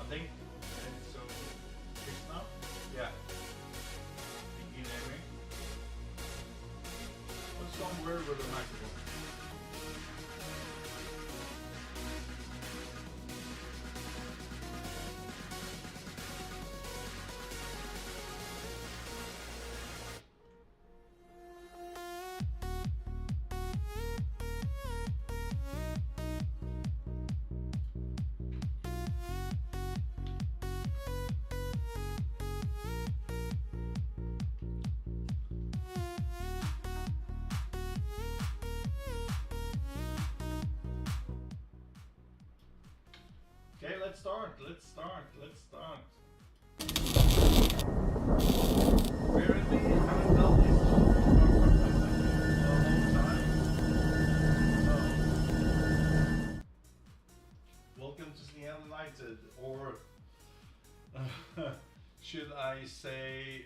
think. Okay, so fixed now? Yeah. You can hear me? What's some weird with the microphone? Okay, let's start. Apparently, I haven't done this for a long time. So, welcome to Sneha United, or Should I say,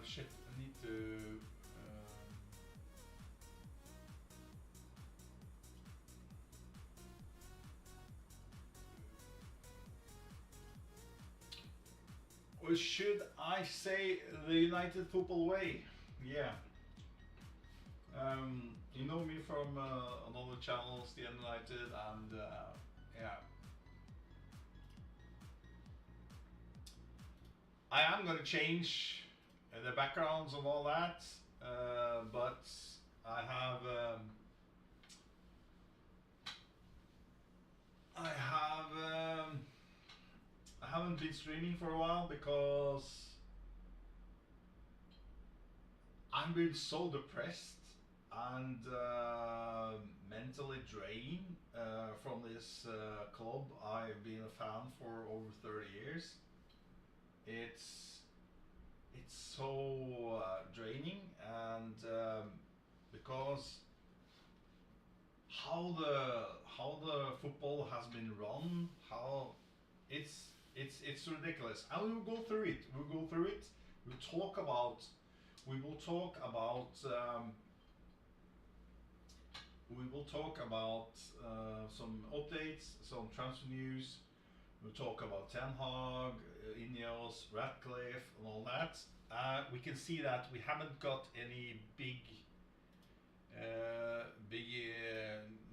shit, I need to, or should I say the United Football Way? Yeah. You know me from another channels, the United, and yeah. I am gonna change the backgrounds and all that, but I have I have I haven't been streaming for a while because I've been so depressed and mentally drained from this club I've been a fan for over 30 years. It's it's so draining, and because how the football has been run, how it's ridiculous. And we will go through it. We'll go through it. We'll talk about we will talk about we will talk about some updates, some transfer news. We'll talk about Ten Hag, Ineos, Ratcliffe, and all that. We can see that we haven't got any big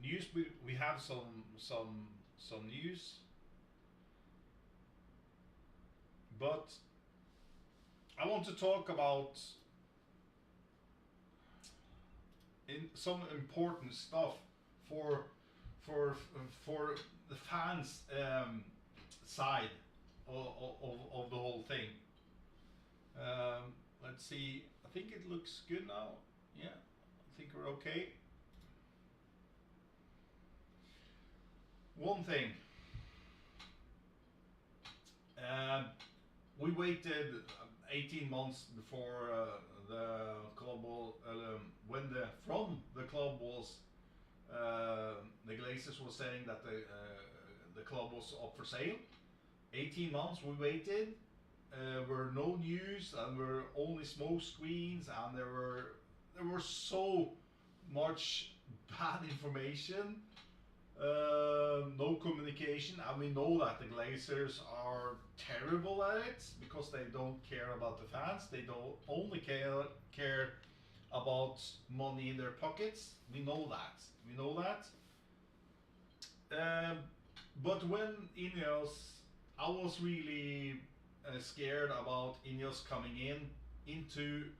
news. We have some news, but I want to talk about in some important stuff for for for the fans side of the whole thing. Let's see. I think it looks good now. Yeah, I think we're okay. One thing. Um, we waited 18 months before the club when the club was the Glazers was saying that the club was up for sale. 18 months we waited. Were no news, and were only smoke screens, and there were so much bad information. No communication, and we know that the Glazers are terrible at it because they don't care about the fans. They don't only care about money in their pockets. We know that. We know that. But when Ineos, I was really scared about Ineos coming into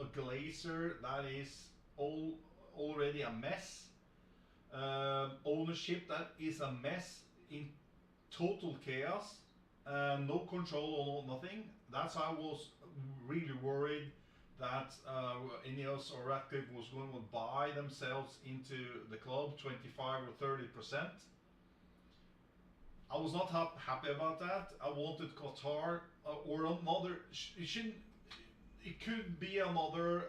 a Glazer that is already a mess. Ownership that is a mess, in total chaos, no control or nothing. That's why I was really worried that Ineos or Ratcliffe was going to buy themselves into the club 25 or 30%. I was not happy about that. I wanted Qatar or another. It shouldn't. It could be another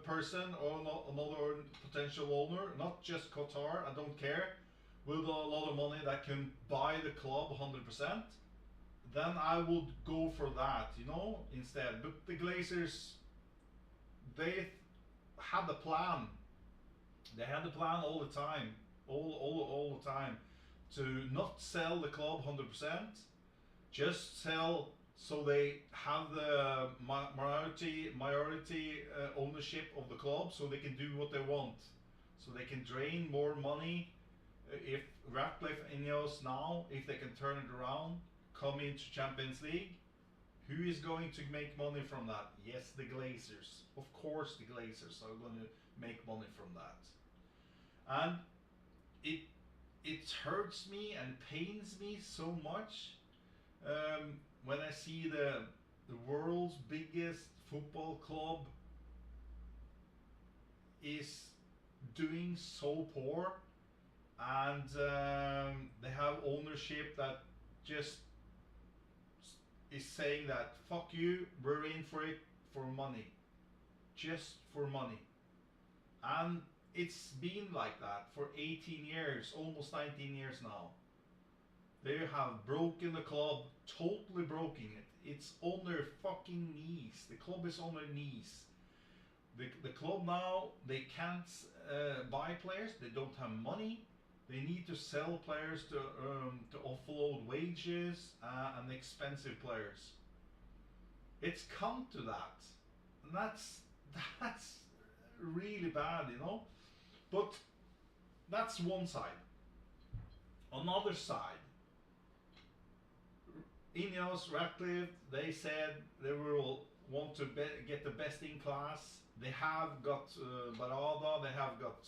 person or another potential owner, not just Qatar. I don't care. With a lot of money that can buy the club 100%, then I would go for that, instead. But the Glazers, they had the plan. They had the plan all the time, all the time, to not sell the club 100%, just sell so they have the minority ownership of the club, so they can do what they want, so they can drain more money. If Ratcliffe and Ineos now, if they can turn it around, come into Champions League, who is going to make money from that? Yes, the Glazers. Of course, the Glazers are going to make money from that. And it hurts me and pains me so much when I see the world's biggest football club is doing so poor, and they have ownership that just is saying that fuck you, we're in for it for money, just for money. And it's been like that for 18 years, almost 19 years now. They have broken the club, totally broken it. It's on their fucking knees. The club is on their knees. The club now, they can't buy players. They don't have money. They need to sell players to offload wages and expensive players. It's come to that, and that's really bad, you know. But that's one side. Another side, Ineos, Ratcliffe, they said they will want to get the best in class. They have got Barada, they have got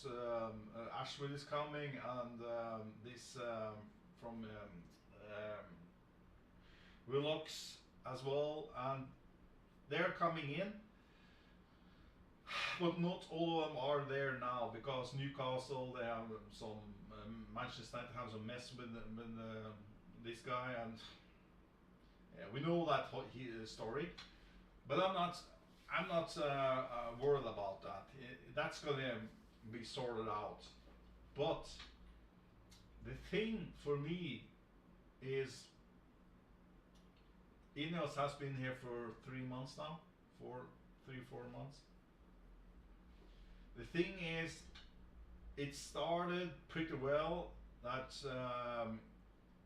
Ashwood is coming, and this from Willox as well, and they're coming in. But not all of them are there now, because Newcastle, they have some Manchester United have some mess with this guy, and yeah, we know that story. But I'm not worried about that. That's gonna be sorted out. But the thing for me is, Ineos has been here for 3 months now, 4 months. The thing is, it started pretty well that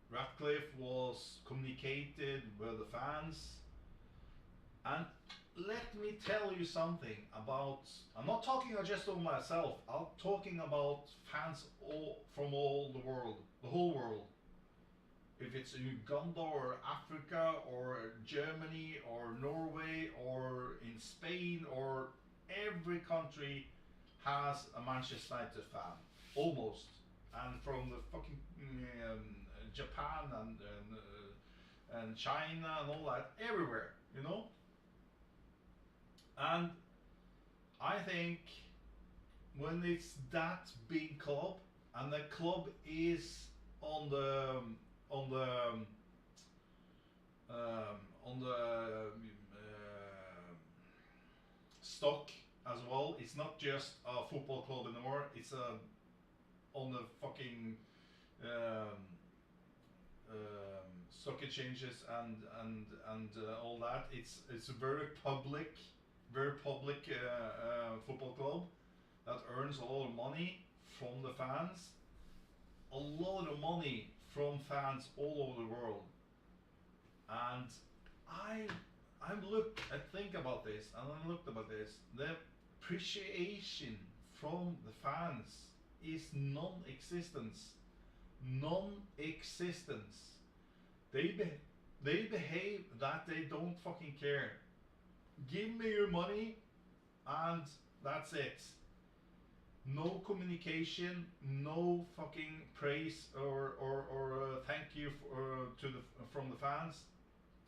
Ratcliffe was communicated with the fans, and let me tell you something about, I'm not talking just on myself, I'm talking about fans from all the world, the whole world. If it's Uganda or Africa or Germany or Norway or in Spain, or every country has a Manchester United fan, almost, and from the fucking Japan and China and all that, everywhere, you know. And I think when it's that big club, and the club is on the stock as well. It's not just a football club anymore. It's on the fucking stock exchanges and all that. It's a very public football club that earns a lot of money from the fans. A lot of money from fans all over the world. And I think about this, and I looked about this. The appreciation from the fans is non-existence. They behave that they don't fucking care. Give me your money, and that's it. No communication, no fucking praise or thank you from the fans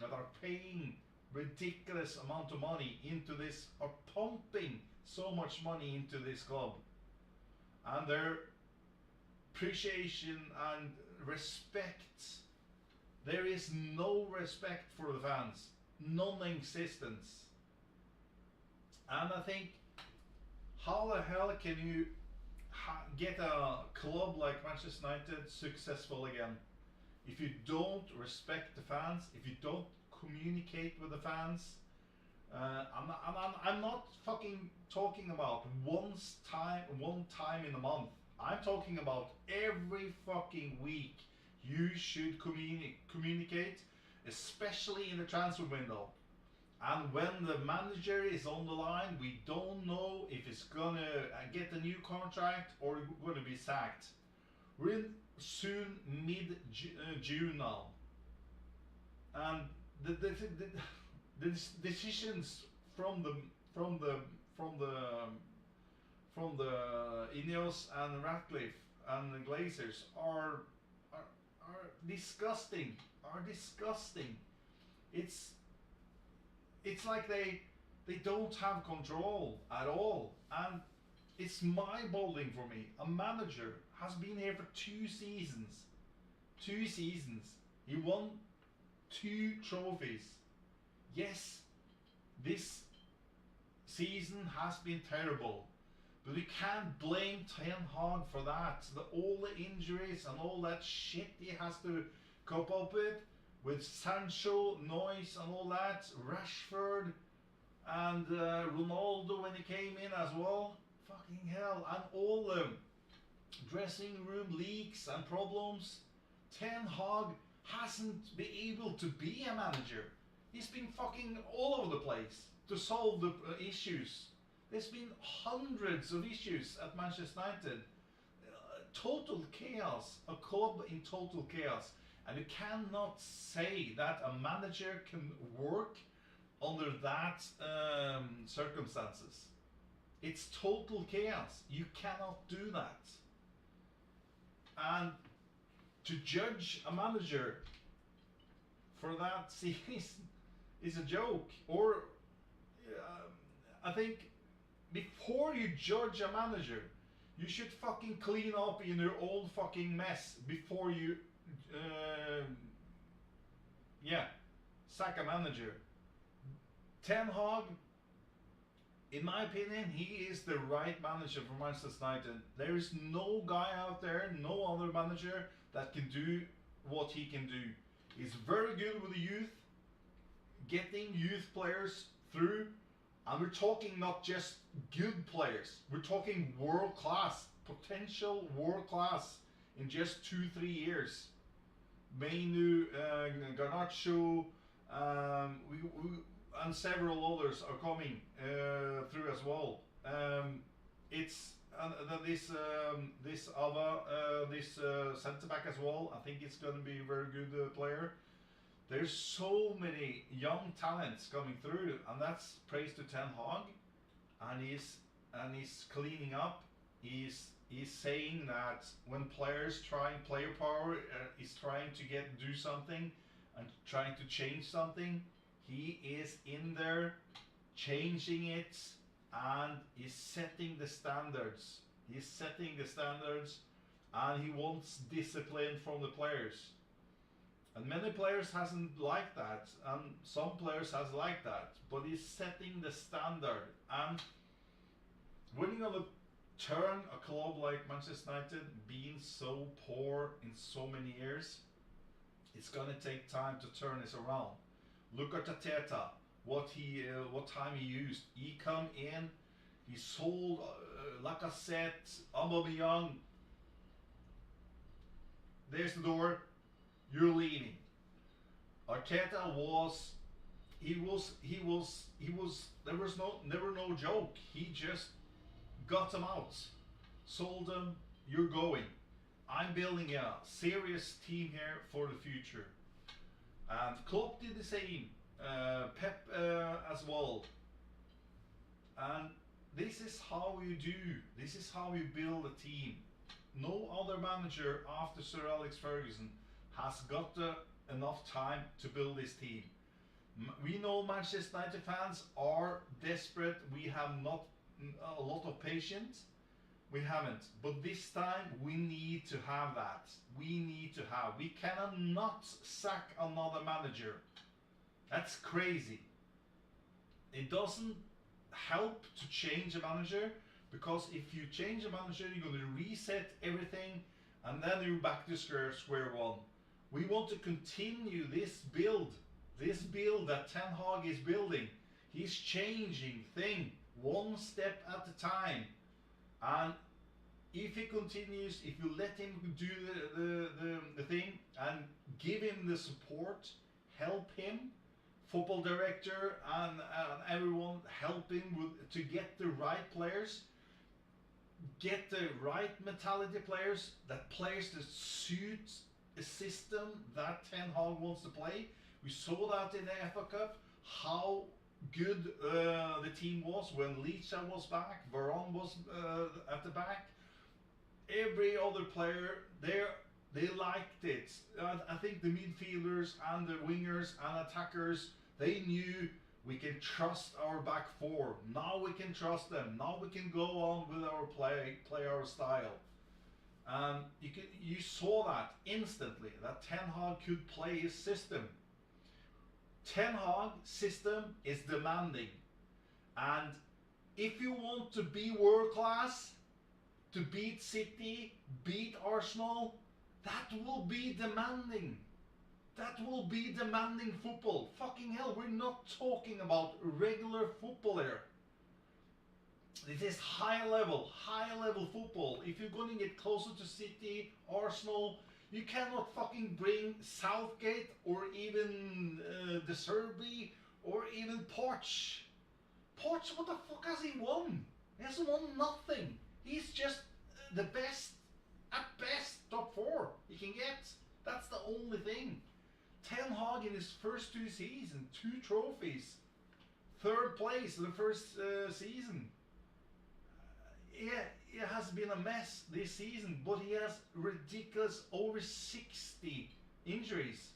that are paying ridiculous amount of money into this, are pumping so much money into this club, and their appreciation and respect. There is no respect for the fans, non-existence. And I think, how the hell can you get a club like Manchester United successful again if you don't respect the fans, if you don't communicate with the fans? I'm not fucking talking about one time in a month. I'm talking about every fucking week. You should communicate, especially in the transfer window. And when the manager is on the line, we don't know if it's gonna get a new contract or gonna be sacked. We're in soon mid-June now, and the decisions from the Ineos and Ratcliffe and the Glazers are disgusting. It's like they don't have control at all, and it's mind-boggling for me. A manager has been here for 2 seasons. He won 2 trophies. Yes, this season has been terrible, but we can't blame Ten Hag for that. All the injuries and all that shit he has to cope up with Sancho, Noise, and all that, Rashford, and Ronaldo when he came in as well. Fucking hell, and all the dressing room leaks and problems. Ten Hag hasn't been able to be a manager. He's been fucking all over the place to solve the issues. There's been hundreds of issues at Manchester United. Total chaos, a club in total chaos. And you cannot say that a manager can work under that circumstances. It's total chaos. You cannot do that. And to judge a manager for that season is a joke. Or I think before you judge a manager, you should fucking clean up in your own fucking mess before you sack a manager. Ten Hag, in my opinion, he is the right manager for Manchester United. There is no guy out there, no other manager that can do what he can do. He's very good with the youth, getting youth players through, and we're talking not just good players, we're talking world class, potential world class in just 2-3 years. Mainu, Garnacho, and several others are coming through as well. It's this centre back as well. I think it's going to be a very good player. There's so many young talents coming through, and that's praise to Ten Hag. And he's cleaning up. He's saying that when players trying player power is trying to do something and trying to change something, he is in there changing it, and he's setting the standards. He's setting the standards, and he wants discipline from the players. And many players hasn't liked that, and some players has liked that, but he's setting the standard. And when you're gonna turn a club like Manchester United, being so poor in so many years, it's gonna take time to turn this around. Look at Arteta, what time he used. He come in, he sold Lacazette, Aubameyang. There's the door. You're leaving. Arteta was there were no joke. He just got them out, sold them. You're going. I'm building a serious team here for the future. And Klopp did the same. Pep as well. And this is how you do. This is how you build a team. No other manager after Sir Alex Ferguson has got enough time to build this team. We know Manchester United fans are desperate. We have not a lot of patience. We haven't. But this time we need to have that. We cannot sack another manager. That's crazy. It doesn't help to change a manager, because if you change a manager, you're going to reset everything, and then you're back to square one. We want to continue this build that Ten Hag is building. He's changing things one step at a time. And if he continues, if you let him do the thing and give him the support, help him, football director and everyone, help him to get the right players, get the right mentality players that suit a system that Ten Hag wants to play. We saw that in the FA Cup, how good the team was when Licha was back, Varane was at the back. Every other player there, they liked it. I think the midfielders and the wingers and attackers, they knew we can trust our back four. Now we can trust them. Now we can go on with our play our style. You saw that instantly, that Ten Hag could play his system. Ten Hag system is demanding, and if you want to be world class, to beat City, beat Arsenal, that will be demanding. That will be demanding football. Fucking hell, we're not talking about regular football here. This is high level football. If you're going to get closer to City, Arsenal, you cannot fucking bring Southgate or even De Zerbi or even Poch. Poch, what the fuck has he won? He hasn't won nothing. He's just the best, at best, top 4 he can get. That's the only thing. Ten Hag in his first 2 seasons, 2 trophies, 3rd place in the first season. Yeah, it has been a mess this season, but he has ridiculous over 60 injuries,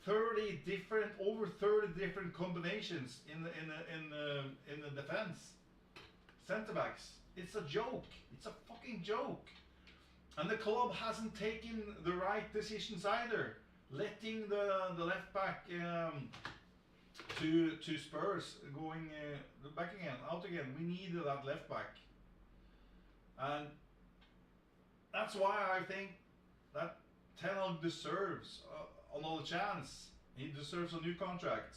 over 30 different combinations in the defense. Centre backs. It's a joke. It's a fucking joke. And the club hasn't taken the right decisions either. Letting the left back to Spurs going back again, out again. We needed that left back. And that's why I think that Ten Hag deserves another chance. He deserves a new contract.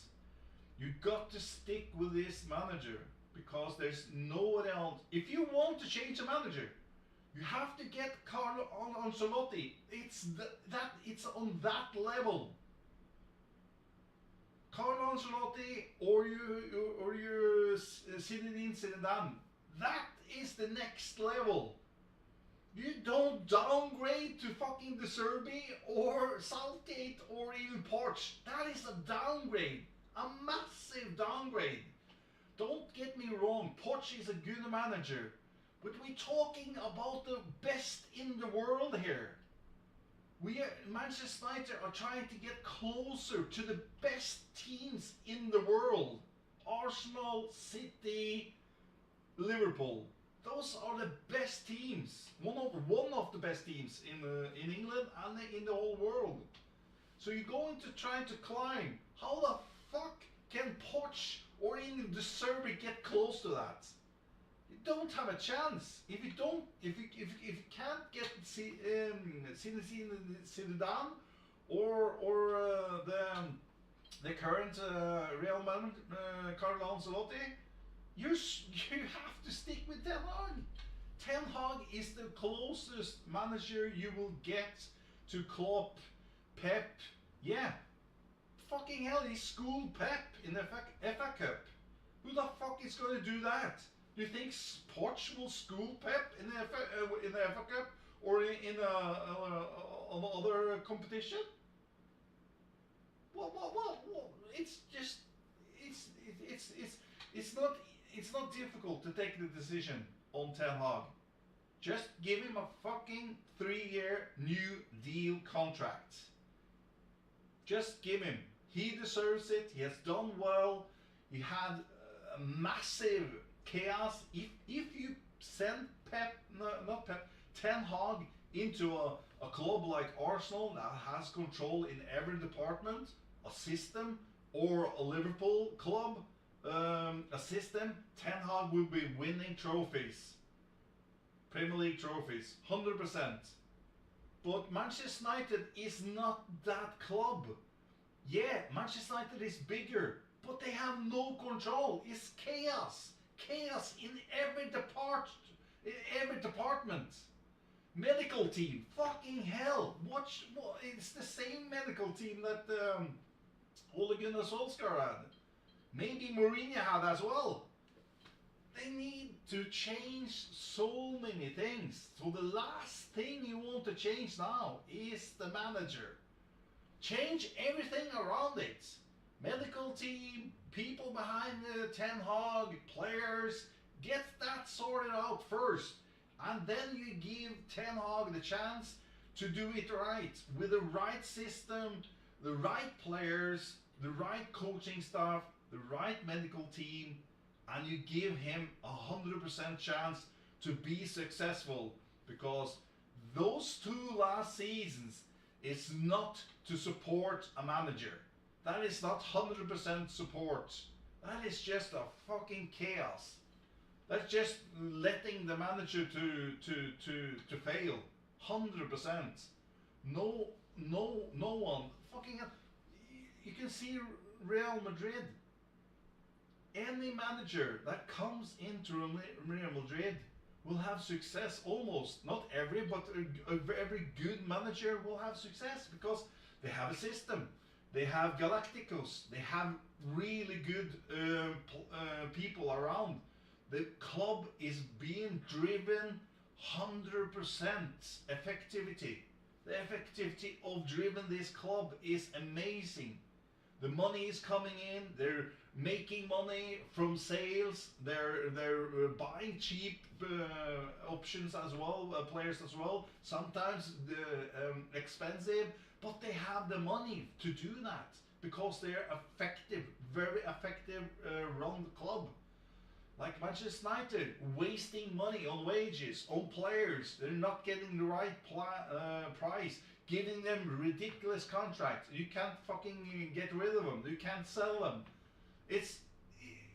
You got to stick with this manager because there's no one else. If you want to change a manager, you have to get Carlo Ancelotti. It's on that level. Carlo Ancelotti or you Zinedine Zidane. That is the next level. You don't downgrade to fucking De Zerbi or Southgate or even Poch. That is a downgrade. A massive downgrade. Don't get me wrong, Poch is a good manager. But we're talking about the best in the world here. Manchester United are trying to get closer to the best teams in the world. Arsenal, City, Liverpool. Those are the best teams. One of the best teams in England and in the whole world. So you're going to try to climb. How the fuck can Poch or even De Zerbi get close to that? You don't have a chance. If you can't get Zidane or the current Real Madrid Carlo Ancelotti, you have to stick with Ten Hag. Ten Hag is the closest manager you will get to Klopp, Pep. Yeah, fucking hell, he schooled Pep in the FA Cup. Who the fuck is going to do that? Do you think Poch will school Pep in the FA Cup or in another competition? What? It's just it's not difficult to take the decision on Ten Hag. Just give him a fucking 3-year new deal contract. Just give him. He deserves it. He has done well. He had a massive chaos. If you send Ten Hag into a club like Arsenal that has control in every department, a system, or a Liverpool club, a system, Ten Hag will be winning trophies. Premier League trophies, 100%. But Manchester United is not that club. Yeah, Manchester United is bigger, but they have no control. It's chaos. Chaos in every department. Medical team, fucking hell. It's the same medical team that Ole Gunnar Solskjaer had. Maybe Mourinho had as well. They need to change so many things. So the last thing you want to change now is the manager. Change everything around it. Medical team, people behind the Ten Hag, players. Get that sorted out first. And then you give Ten Hag the chance to do it right. With the right system, the right players, the right coaching staff, the right medical team, and you give him 100% chance to be successful, because those 2 last seasons is not to support a manager. That is not 100% support. That is just a fucking chaos. That's just letting the manager to fail 100%. No, no one. Fucking hell. You can see Real Madrid. Any manager that comes into Real Madrid will have success almost. Not every, but every good manager will have success because they have a system. They have Galacticos. They have really good people around. The club is being driven 100% effectivity. The effectivity of driven this club is amazing. The money is coming in. They're making money from sales. They're buying cheap options as well, players as well. Sometimes expensive, but they have the money to do that because they're effective, very effective run club. Like Manchester United, wasting money on wages, on players. They're not getting the right price, giving them ridiculous contracts. You can't fucking get rid of them. You can't sell them. It's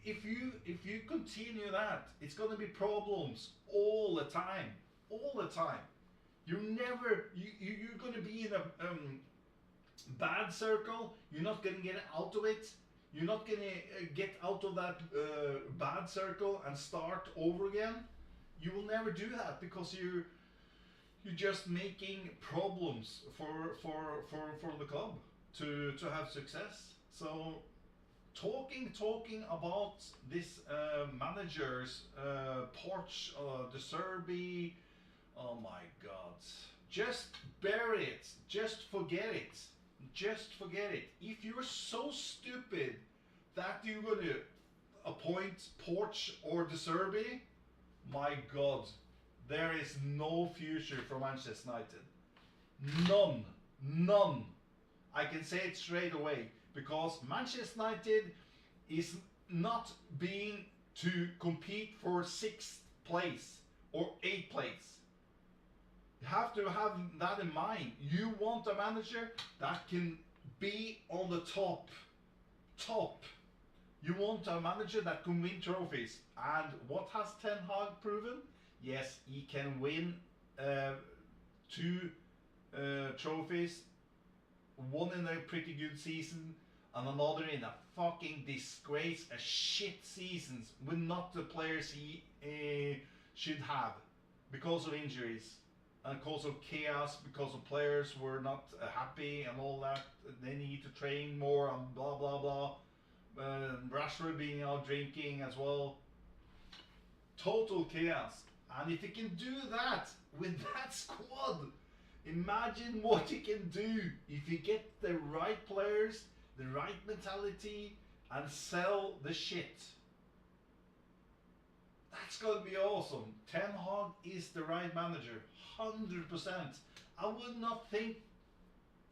if you continue that, it's gonna be problems all the time, all the time. You're gonna be in a bad circle. You're not gonna get out of it. You're not gonna get out of that bad circle and start over again. You will never do that because you're just making problems for the club to have success. So talking about this managers, Porch, De Serbi, oh my God, just bury it, just forget it. Just forget it. If you're so stupid that you're going to appoint Porch or De Serbi, my God, there is no future for Manchester United. None. None. I can say it straight away because Manchester United is not being to compete for 6th place or 8th place. You have to have that in mind. You want a manager that can be on the top. Top. You want a manager that can win trophies. And what has Ten Hag proven? Yes, he can win 2 trophies. One in a pretty good season and another in a fucking disgrace, a shit seasons with not the players he should have because of injuries. And because of chaos, because of players were not happy and all that, they need to train more and blah blah blah. Rashford being out drinking as well. Total chaos. And if he can do that with that squad, imagine what he can do if you get the right players, the right mentality, and sell the shit. That's gonna be awesome. Ten Hag is the right manager, 100%. I would not think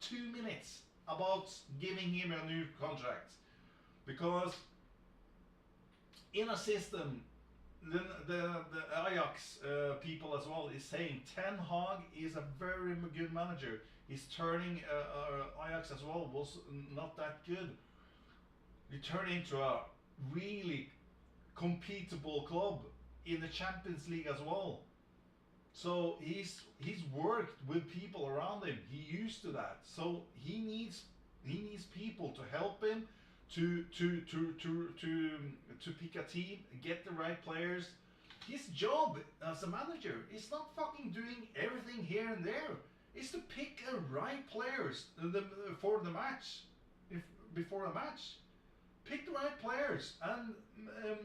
2 minutes about giving him a new contract because in a system, the Ajax people as well is saying Ten Hag is a very good manager. He's turning Ajax as well was not that good. He turned into a really competable club in the Champions League as well. So he's worked with people around him. He used to that. So he needs people to help him to pick a team, get the right players. His job as a manager is not fucking doing everything here and there. It's to pick the right players for the match, before a match. Pick the right players and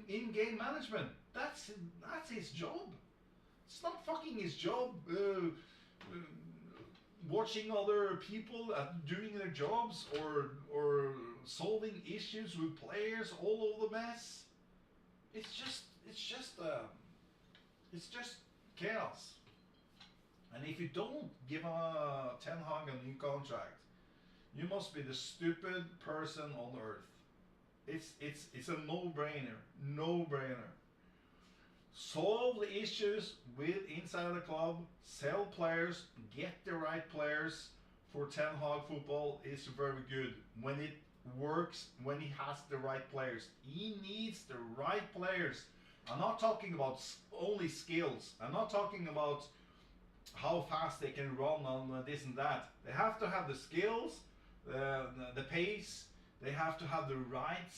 in-game management. That's his job. It's not fucking his job watching other people doing their jobs or solving issues with players all over the mess. It's just chaos. And if you don't give Ten Hag a new contract, you must be the stupid person on earth. It's a no-brainer. No-brainer. Solve the issues with inside the club, sell players, get the right players for Ten Hag football is very good. When it works, when he has the right players. He needs the right players. I'm not talking about only skills. I'm not talking about how fast they can run on this and that. They have to have the skills, the pace. They have to have the right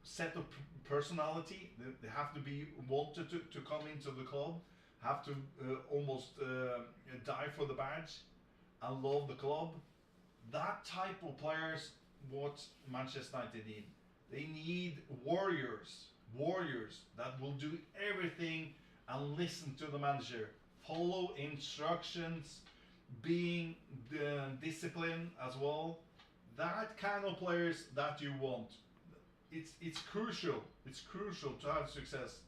set of personality. They have to be wanted to come into the club. Have to almost die for the badge and love the club. That type of players, what Manchester United need. They need warriors that will do everything and listen to the manager, follow instructions, being disciplined as well. That kind of players that you want. It's crucial. It's crucial to have success.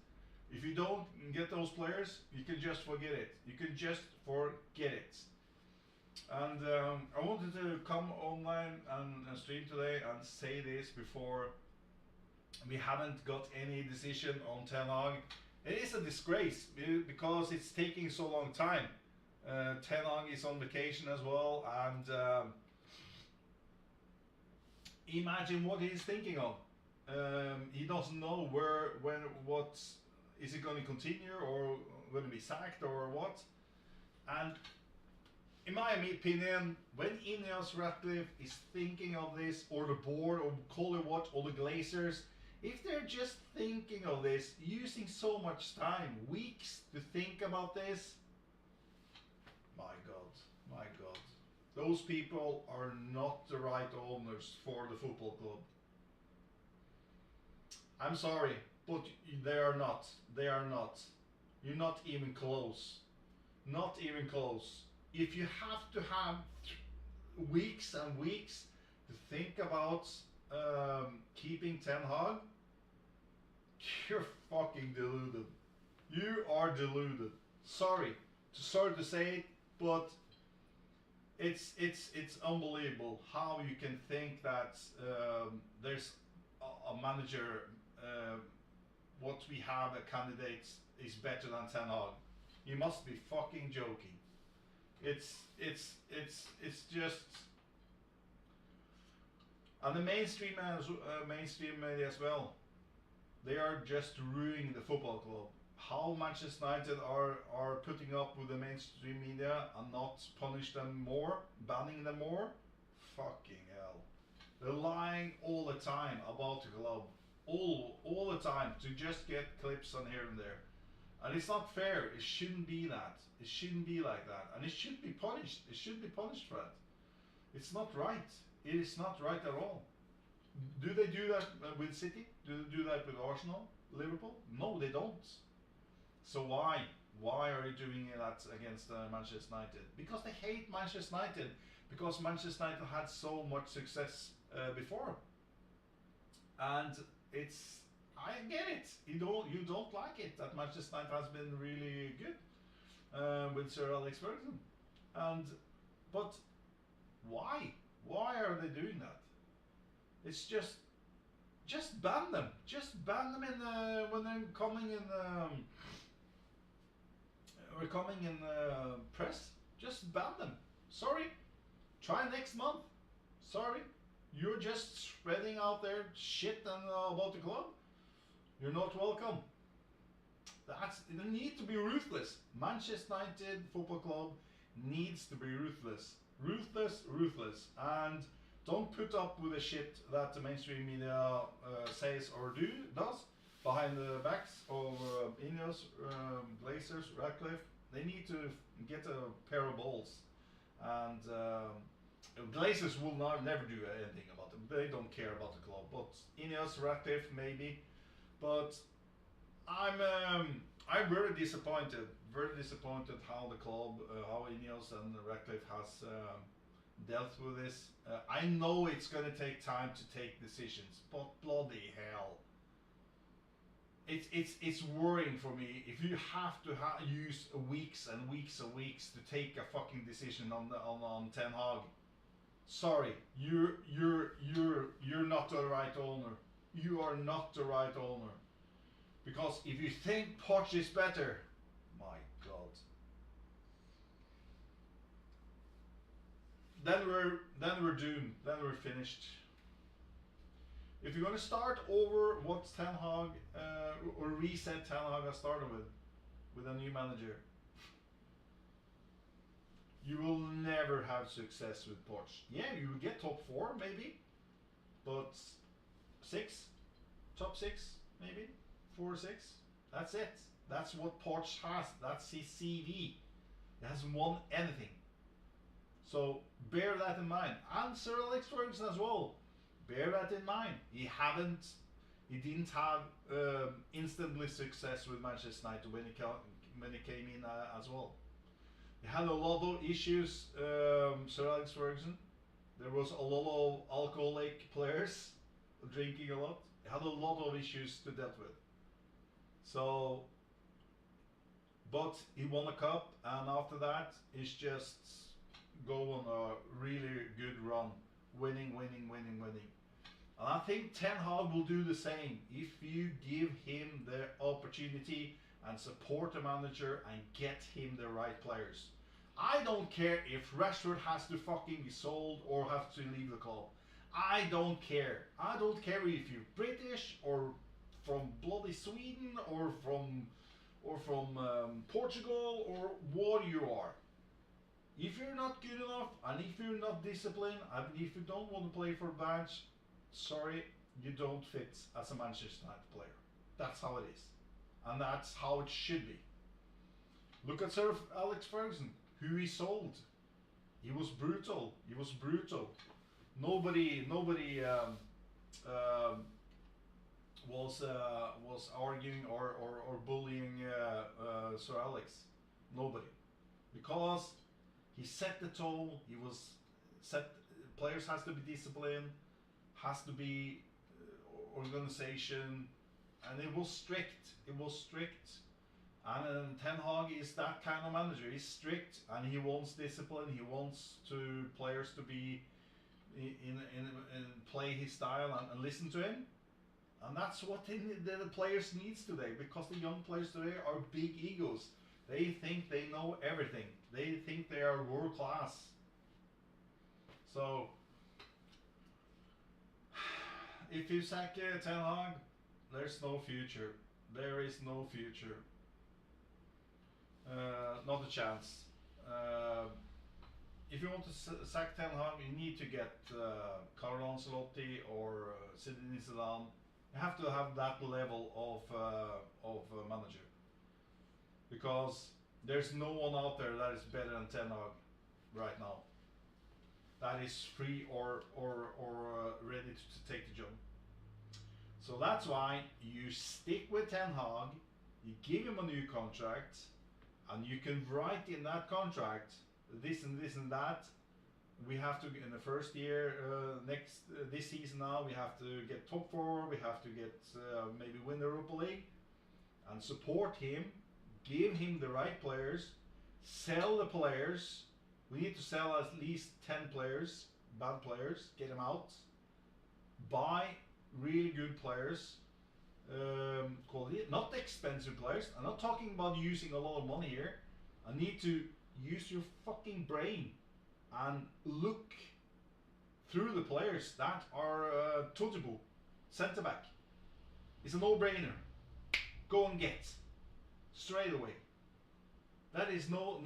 If you don't get those players, you can just forget it. You can just forget it. And I wanted to come online and stream today and say this before we haven't got any decision on Ten Hag. It is a disgrace because it's taking so long time. Ten Hag is on vacation as well, and imagine what he's thinking of. He doesn't know what is it going to continue or going to be sacked or what. And in my opinion, when Ineos Ratcliffe is thinking of this, or the board, or call it what, or the Glazers, if they're just thinking of this, using so much time, weeks to think about this, my God, those people are not the right owners for the football club. I'm sorry, but they are not. They are not. You're not even close. Not even close. If you have to have weeks and weeks to think about keeping Ten Hag, you're fucking deluded. You are deluded. Sorry to say it, but it's unbelievable how you can think that there's a manager. What we have a candidate is better than Ten Hag. You must be fucking joking. It's just, and the mainstream media as well. They are just ruining the football club. How Manchester United are putting up with the mainstream media and not punish them more, banning them more. Fucking hell. They're lying all the time about the club. All the time to just get clips on here and there. And it's not fair. It shouldn't be that. It shouldn't be like that. And it should be punished. It should be punished for that. It's not right. It is not right at all. Do they do that with City? Do they do that with Arsenal? Liverpool? No, they don't. So why? Why are you doing that against Manchester United? Because they hate Manchester United. Because Manchester United had so much success before. And I get it. You don't like it that Manchester United has been really good with Sir Alex Ferguson, but why? Why are they doing that? It's just ban them. Just ban them when they're coming in press. Just ban them. Sorry. Try next month. Sorry. You're just spreading out there shit about the club. You're not welcome. They need to be ruthless. Manchester United Football Club needs to be ruthless. Ruthless. And don't put up with the shit that the mainstream media says or does behind the backs of Ineos, Glazers, Ratcliffe. They need to get a pair of balls. And Glazers will never do anything about them. They don't care about the club. But Ineos, Ratcliffe, maybe. But I'm very disappointed. Very disappointed how the club, how Ineos and Ratcliffe has dealt with this. I know it's going to take time to take decisions, but bloody hell, it's worrying for me if you have to use weeks and weeks and weeks to take a fucking decision on Ten Hag. Sorry, you're not the right owner. You are not the right owner. Because if you think Poch is better, my God, then we're doomed. Then we're finished. If you're gonna start over what Ten Hag or reset Ten Hag has started with a new manager, You will never have success with Porsche. Yeah, you will get top 4 maybe, but 6, top 6 maybe, 4 or 6. That's it. That's what Porsche has. That's his CV. He hasn't won anything. So bear that in mind. And Sir Alex Ferguson as well. Bear that in mind. He didn't have instantly success with Manchester United when he came in as well. He had a lot of issues, Sir Alex Ferguson. There was a lot of alcoholic players drinking a lot. He had a lot of issues to deal with. So, but he won a cup, and after that, it's just go on a really good run, winning. And I think Ten Hag will do the same if you give him the opportunity and support the manager and get him the right players. I don't care if Rashford has to fucking be sold or have to leave the club. I don't care. I don't care if you're British or from bloody Sweden or from Portugal or what you are. If you're not good enough and if you're not disciplined and if you don't want to play for a badge, sorry, you don't fit as a Manchester United player. That's how it is. And that's how it should be. Look at Sir Alex Ferguson, who he sold. He was brutal. Nobody was arguing or bullying Sir Alex. Nobody, because he set the tone. He was set. Players has to be disciplined, has to be organization, and it was strict. And Ten Hag is that kind of manager. He's strict and he wants discipline. He wants players to be in play his style and listen to him. And that's what the players needs today, because the young players today are big egos. They think they know everything. They think they are world class. So if you sack Ten Hag, there's no future. There is no future. Not a chance. If you want to sack Ten Hag, you need to get Carlo Ancelotti or Zinedine Zidane. You have to have that level of manager, because there's no one out there that is better than Ten Hag right now. That is free or ready to take the job. So that's why you stick with Ten Hag. You give him a new contract, and you can write in that contract this and this and that. We have to, in the first year, this season now, we have to get top 4, we have to get maybe win the Europa League, and support him, give him the right players, sell the players. We need to sell at least 10 players, bad players, get them out, buy really good players, quality, not expensive players. I'm not talking about using a lot of money here. I need to use your fucking brain and look through the players that are touchable. Centre back, it's a no-brainer. Go and get straight away. That is no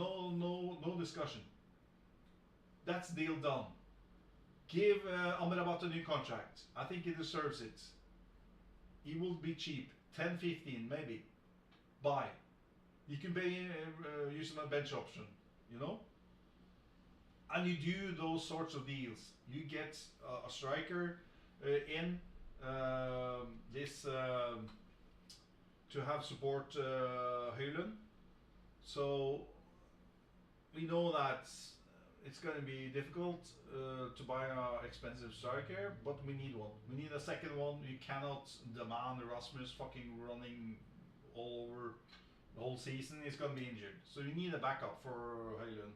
discussion. That's deal done. Give Amrabat a new contract. I think he deserves it. He will be cheap, 10, 15 maybe. Buy. You can pay using a bench option, you know. And you do those sorts of deals. You get a striker in to have support Højlund. So we know that it's going to be difficult to buy an expensive striker, but we need one. We need a second one. You cannot demand Rasmus fucking running all over the whole season. He's going to be injured. So you need a backup for Højlund.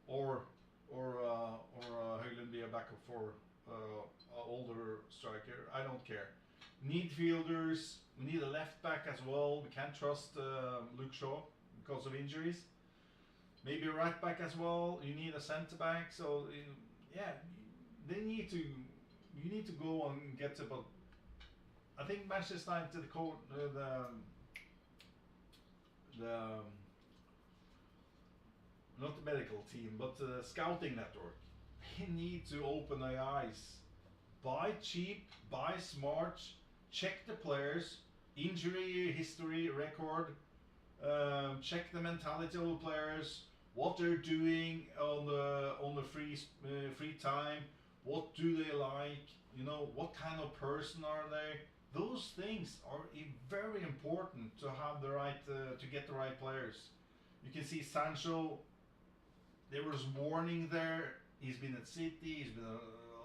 Or Højlund be a backup for an older striker. I don't care. Need fielders. We need a left back as well. We can't trust Luke Shaw because of injuries. Maybe a right back as well. You need a centre back. So yeah, you need to go and get about. I think Manchester United not the medical team, but the scouting network. They need to open their eyes. Buy cheap, buy smart, check the players, injury history record, check the mentality of the players, what they're doing on the free time, what do they like, you know, what kind of person are they. Those things are very important to have the right to get the right players. You can see Sancho. There was warning there. He's been at City. He's been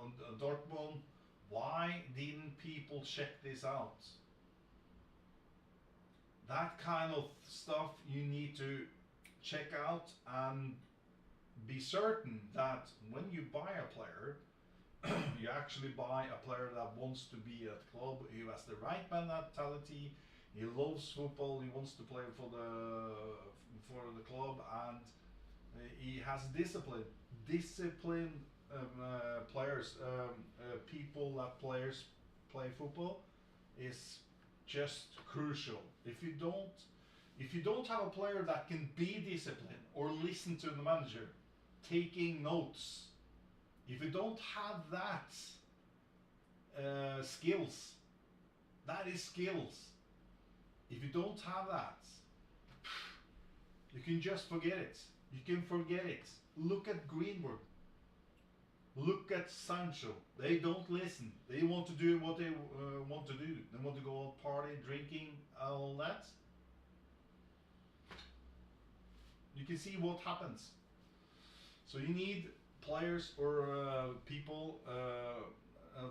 on Dortmund. Why didn't people check this out? That kind of stuff you need to check out and be certain that when you buy a player, you actually buy a player that wants to be at the club, who has the right mentality, he loves football, he wants to play for the club, and he has discipline. Discipline players, people that players play football is just crucial. If you don't have a player that can be disciplined or listen to the manager, taking notes, if you don't have that skills, that is skills. If you don't have that, you can just forget it. You can forget it. Look at Greenwood. Look at Sancho. They don't listen. They want to do what they want to do. They want to go out party, drinking, all that. You can see what happens. So you need players or people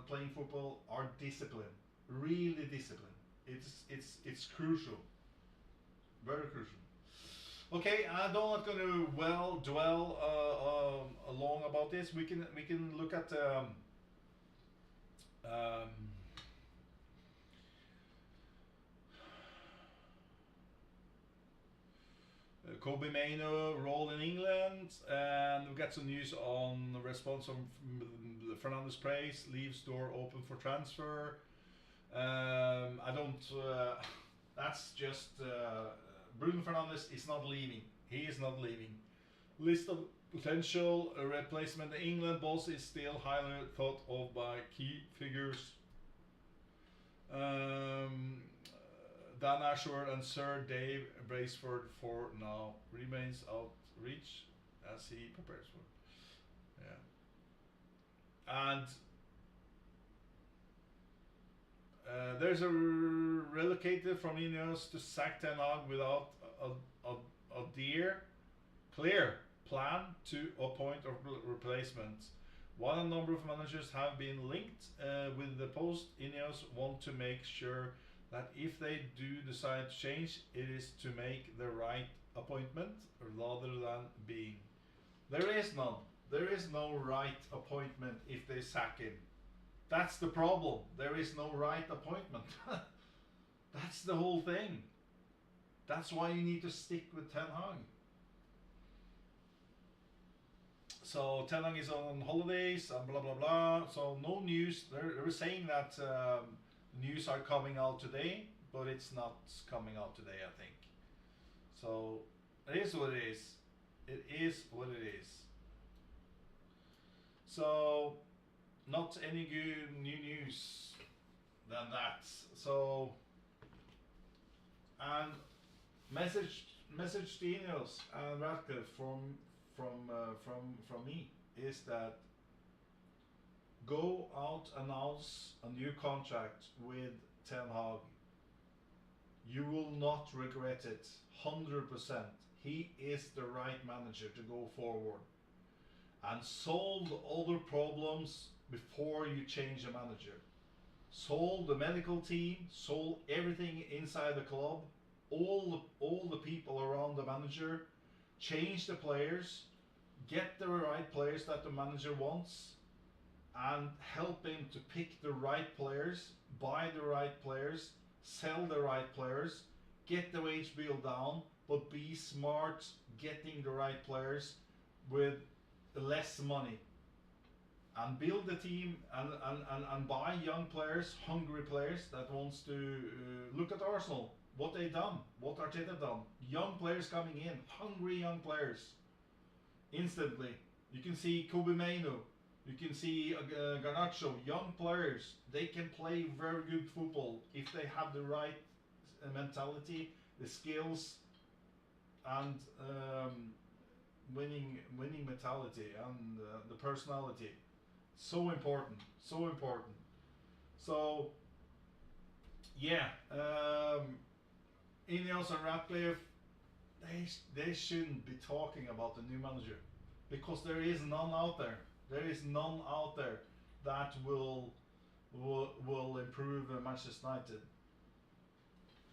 playing football are disciplined, really disciplined. It's crucial, very crucial. Okay, I'm not going to dwell long about this. We can look at Kobe Mainoo role in England, and we got some news on the response from Fernandes Praise, leaves door open for transfer. I don't. That's just Bruno Fernandes is not leaving. He is not leaving. List of potential replacement. The England boss is still highly thought of by key figures. Dan Ashworth and Sir Dave Braceford for now remains out reach as he prepares for. Yeah. And there's a relocated from Ineos to sack Ten Hag without a clear plan to appoint a replacement. While a number of managers have been linked with the post, Ineos want to make sure that if they do decide to change, it is to make the right appointment rather than being. There is none. There is no right appointment if they sack him. That's the problem. There is no right appointment. That's the whole thing. That's why you need to stick with Ten Hag. So Ten Hag is on holidays and blah blah blah. So no news. They were saying that news are coming out today, but it's not coming out today, I think. So it is what it is. It is what it is. So not any good new news than that. So and message to Ineos and Radcliffe from me is that go out, announce a new contract with Ten Hag. You will not regret it. 100%. He is the right manager to go forward. And solve the other problems before you change the manager. Solve the medical team, solve everything inside the club, all the people around the manager, change the players, get the right players that the manager wants, and help him to pick the right players, buy the right players, sell the right players, get the wage bill down, but be smart getting the right players with less money. And build the team and buy young players, hungry players that wants to look at Arsenal, what they done, what Arteta done. Young players coming in, hungry young players. instantly. You can see Kobe Maino, you can see Garnacho, young players. They can play very good football if they have the right mentality, the skills, and winning mentality and the personality. So important, so important. So yeah, Ineos and Ratcliffe, they shouldn't be talking about the new manager because there is none out there. There is none out there that will improve Manchester United.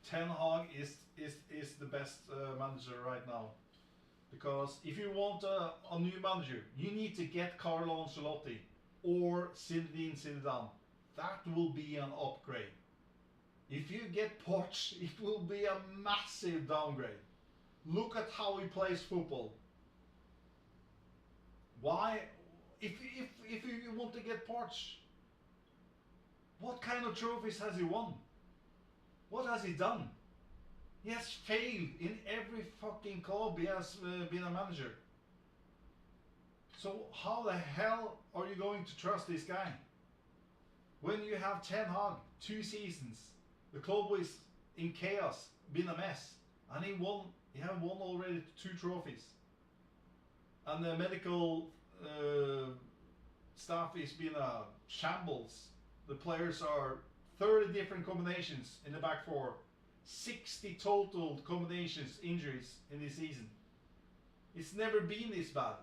Ten Hag is the best manager right now. Because if you want a new manager, you need to get Carlo Ancelotti or Zinedine Zidane. That will be an upgrade. If you get Poch, it will be a massive downgrade. Look at how he plays football. Why? If you want to get Poch, what kind of trophies has he won? What has he done? He has failed in every fucking club he has been a manager. So how the hell are you going to trust this guy? When you have Ten Hag, 2 seasons, the club is in chaos, been a mess, and he have won already 2 trophies. And the medical staff has been a shambles. The players are 30 different combinations in the back 4. 60 total combinations, injuries in this season. It's never been this bad.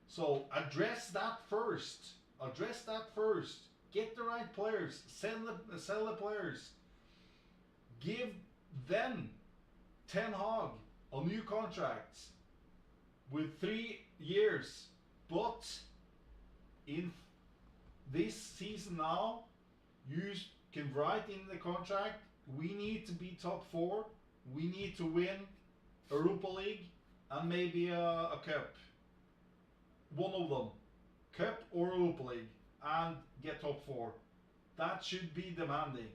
So address that first. Address that first. Get the right players. Sell the players. Give them Ten Hag a new contract with 3 years. But in this season now, you can write in the contract, we need to be top 4. We need to win Europa League and maybe a cup. One of them, cup or Europa League, and get top 4. That should be demanding.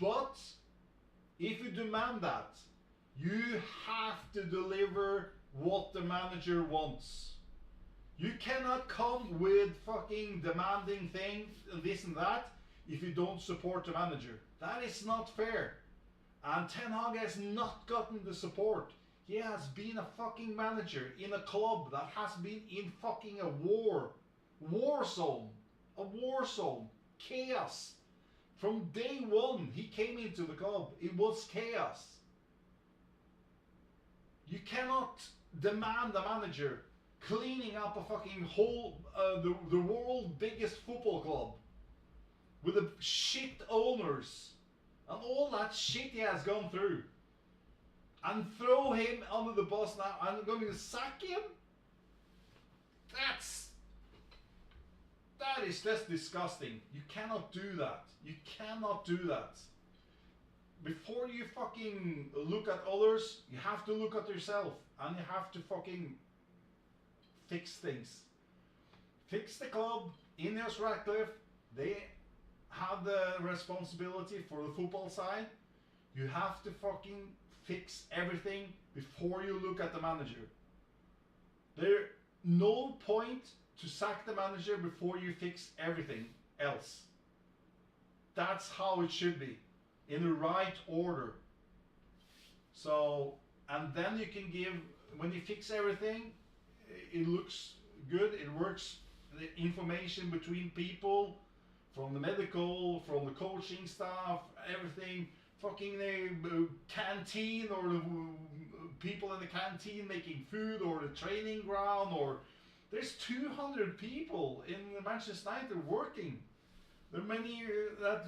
But if you demand that, you have to deliver what the manager wants. You cannot come with fucking demanding things, this and that, if you don't support the manager. That is not fair. And Ten Hag has not gotten the support. He has been a fucking manager in a club that has been in fucking a war zone. A war zone. Chaos. From day one he came into the club, it was chaos. You cannot demand a manager cleaning up a fucking whole, the world's biggest football club with the shit owners and all that shit he has gone through, and throw him under the bus now and going to sack him. That is just disgusting. You cannot do that. You cannot do that. Before you fucking look at others, you have to look at yourself, and you have to fucking fix things. Fix the club. Ineos Ratcliffe, they have the responsibility for the football side. You have to fucking fix everything before you look at the manager. There's no point to sack the manager before you fix everything else. That's how it should be, in the right order. So, and then you can give, when you fix everything, it looks good, it works, the information between people, from the medical, from the coaching staff, everything, fucking the canteen, or the people in the canteen making food, or the training ground, or there's 200 people in Manchester United working. There are many that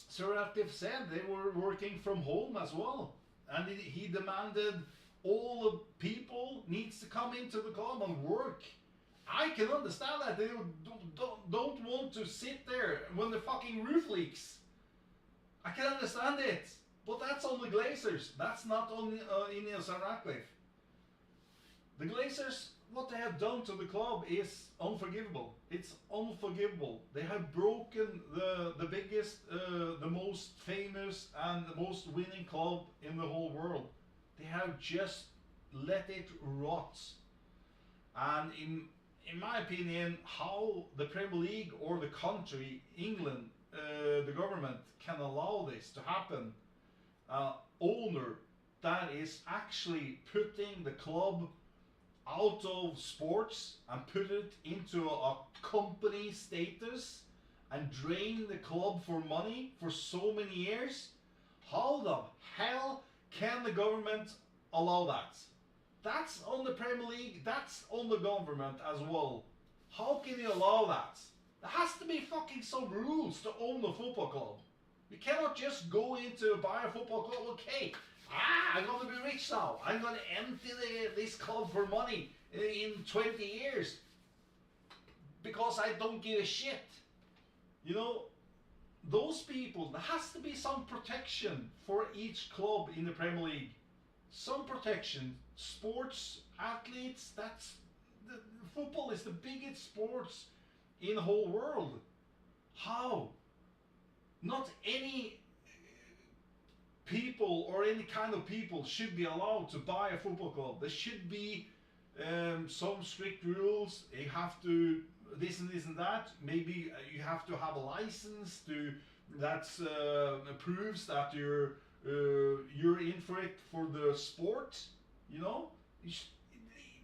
Sir Ratcliffe said they were working from home as well, and he demanded all the people needs to come into the club and work. I can understand that they don't want to sit there when the fucking roof leaks. I can understand it, but that's on the Glazers. That's not on Ineos and Ratcliffe. The Glazers, what they have done to the club is unforgivable. It's unforgivable. They have broken the biggest, the most famous and the most winning club in the whole world. They have just let it rot. And in my opinion, how the Premier League or the country, England, the government can allow this to happen, owner that is actually putting the club out of sports and put it into a company status and drain the club for money for so many years. How the hell can the government allow that? That's on the Premier League, that's on the government as well. How can you allow that? There has to be fucking some rules to own a football club. You cannot just go into buy a football club, okay, I'm gonna be rich now. I'm gonna empty this club for money in 20 years because I don't give a shit. You know, those people, there has to be some protection for each club in the Premier League. Some protection. Sports athletes, football is the biggest sports in the whole world. How? Not any people or any kind of people should be allowed to buy a football club. There should be some strict rules. You have to this and that. Maybe you have to have a license to that proves that you're in for it for the sport. You know,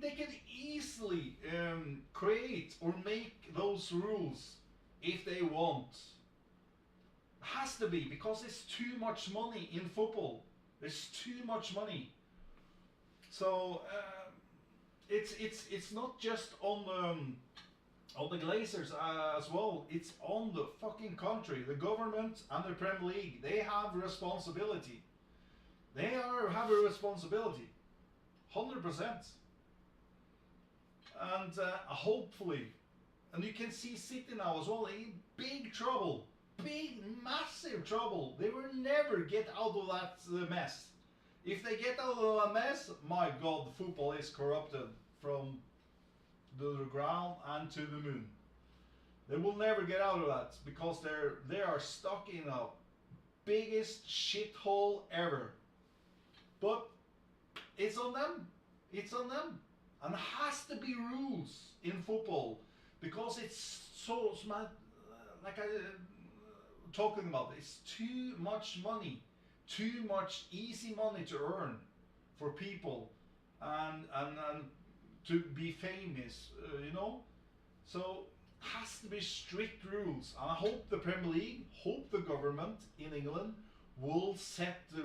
they can easily create or make those rules if they want. Has to be, because it's too much money in football. There's too much money. So it's not just on the Glazers as well. It's on the fucking country, the government and the Premier League. They have responsibility. They have a responsibility, 100%. And hopefully, and you can see City now as well in big trouble. Big, massive trouble. They will never get out of that mess. If they get out of that mess, my God, the football is corrupted from the ground and to the moon. They will never get out of that because they are stuck in a biggest shithole ever. But it's on them. It's on them. And there has to be rules in football because it's so smart. Like I talking about, it's too much money, too much easy money to earn for people, and to be famous, you know. So has to be strict rules. And I hope the Premier League, hope the government in England will set the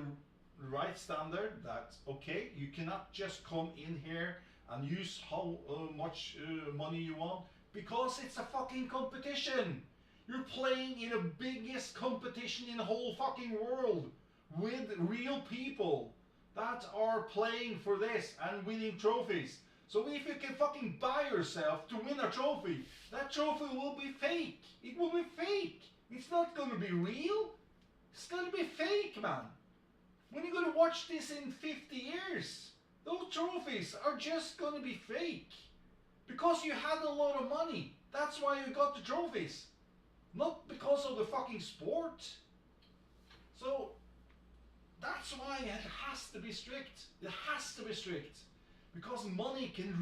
right standard that okay, you cannot just come in here and use how much money you want because it's a fucking competition. You're playing in the biggest competition in the whole fucking world with real people that are playing for this and winning trophies. So if you can fucking buy yourself to win a trophy, that trophy will be fake. It will be fake. It's not gonna be real. It's gonna be fake, man. When you're gonna watch this in 50 years, those trophies are just gonna be fake. Because you had a lot of money. That's why you got the trophies. Not because of the fucking sport. So that's why it has to be strict. It has to be strict. Because money can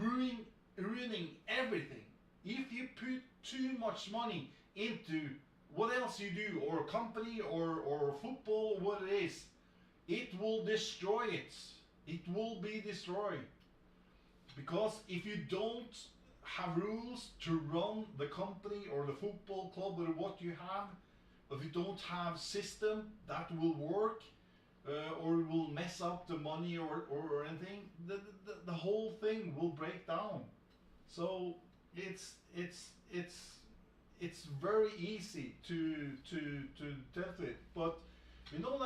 ruining everything. If you put too much money into what else you do, or a company, or football, what it is, it will destroy it. It will be destroyed. Because if you don't have rules to run the company or the football club or what you have, if you don't have system that will work, or will mess up the money or anything, the whole thing will break down. So it's very easy to deal with. But you know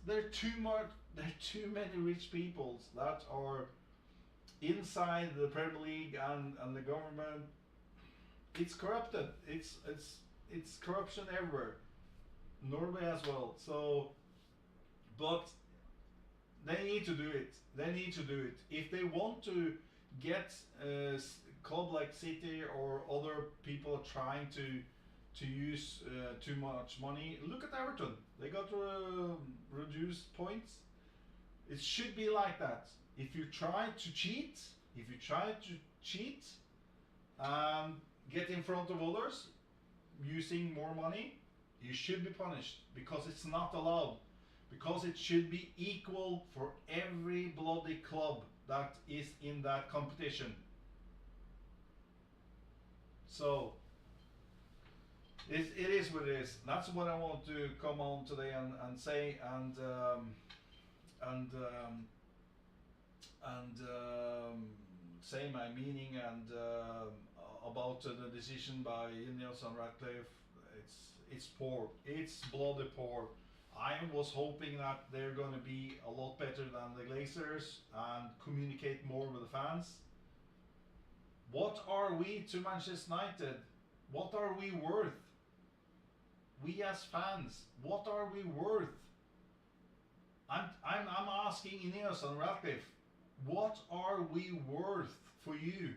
there are too many rich people that are inside the Premier League and the government. It's corrupted. It's corruption everywhere. Norway as well. So, but they need to do it. They need to do it. If they want to get a club like City or other people trying to use too much money, look at Everton. They got reduced points. It should be like that. If you try to cheat, and get in front of others using more money, you should be punished because it's not allowed. Because it should be equal for every bloody club that is in that competition. So it is what it is. That's what I want to come on today and say and and say my meaning and about the decision by Ineos and Radcliffe. It's poor. It's bloody poor. I was hoping that they're going to be a lot better than the Glazers and communicate more with the fans. What are we to Manchester United? What are we worth? We as fans, what are we worth? I'm asking Ineos and Radcliffe, what are we worth for you?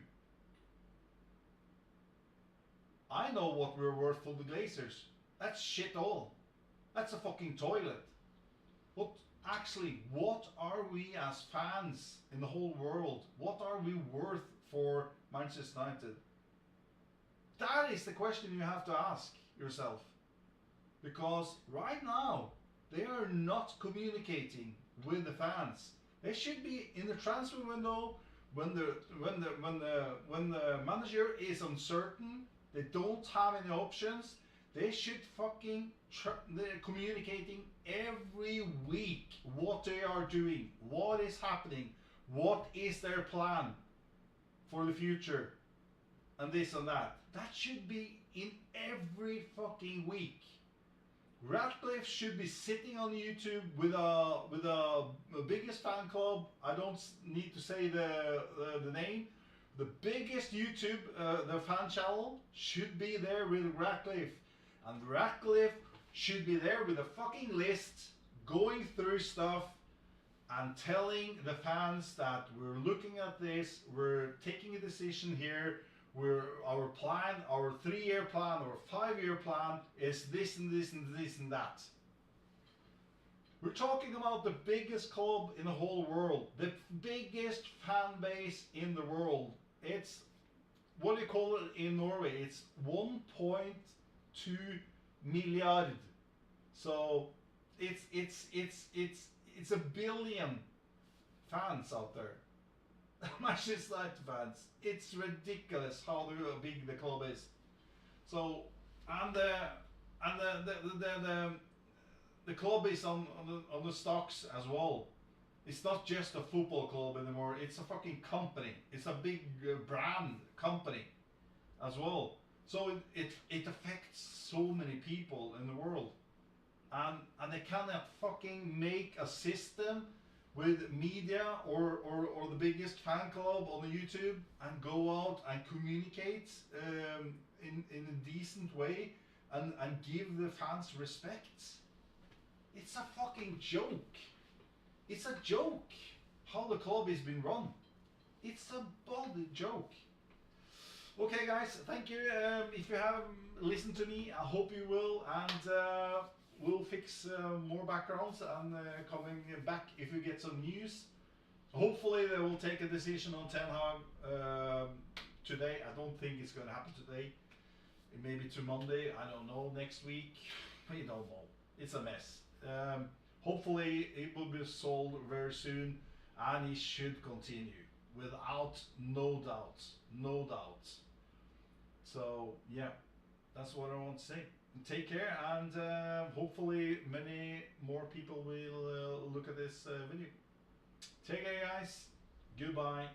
I know what we're worth for the Glazers. That's shit all. That's a fucking toilet. But actually, what are we as fans in the whole world? What are we worth for Manchester United? That is the question you have to ask yourself. Because right now, they are not communicating with the fans. They should be in the transfer window when the manager is uncertain. They don't have any options. They should fucking they're communicating every week what they are doing, what is happening, what is their plan for the future, and this and that. That should be in every fucking week. Radcliffe should be sitting on YouTube with a biggest fan club. I don't need to say the name. The biggest YouTube the fan channel should be there with Radcliffe, and Radcliffe should be there with a fucking list, going through stuff and telling the fans that we're looking at this, we're taking a decision here. Our plan, our 3-year plan, or 5-year plan is this and this and this and that. We're talking about the biggest club in the whole world, the biggest fan base in the world. It's, what do you call it in Norway? It's 1.2 milliard. So it's a billion fans out there. Manchester United fans. It's ridiculous how big the club is. So the club is on the stocks as well. It's not just a football club anymore. It's a fucking company. It's a big brand company as well. So it affects so many people in the world, and they cannot fucking make a system with media or the biggest fan club on the YouTube and go out and communicate in a decent way and give the fans respect. It's a fucking joke. It's a joke how the club has been run. It's a bloody joke. Okay guys, thank you. If you have listened to me, I hope you will, and we'll fix more backgrounds and coming back if you get some news. Hopefully they will take a decision on Ten Hag today. I don't think it's going to happen today. Maybe to Monday, I don't know, next week. We don't know. It's a mess. Hopefully it will be solved very soon, and he should continue without no doubt. No doubt. So yeah, that's what I want to say. Take care, and hopefully many more people will look at this video. Take care guys, goodbye.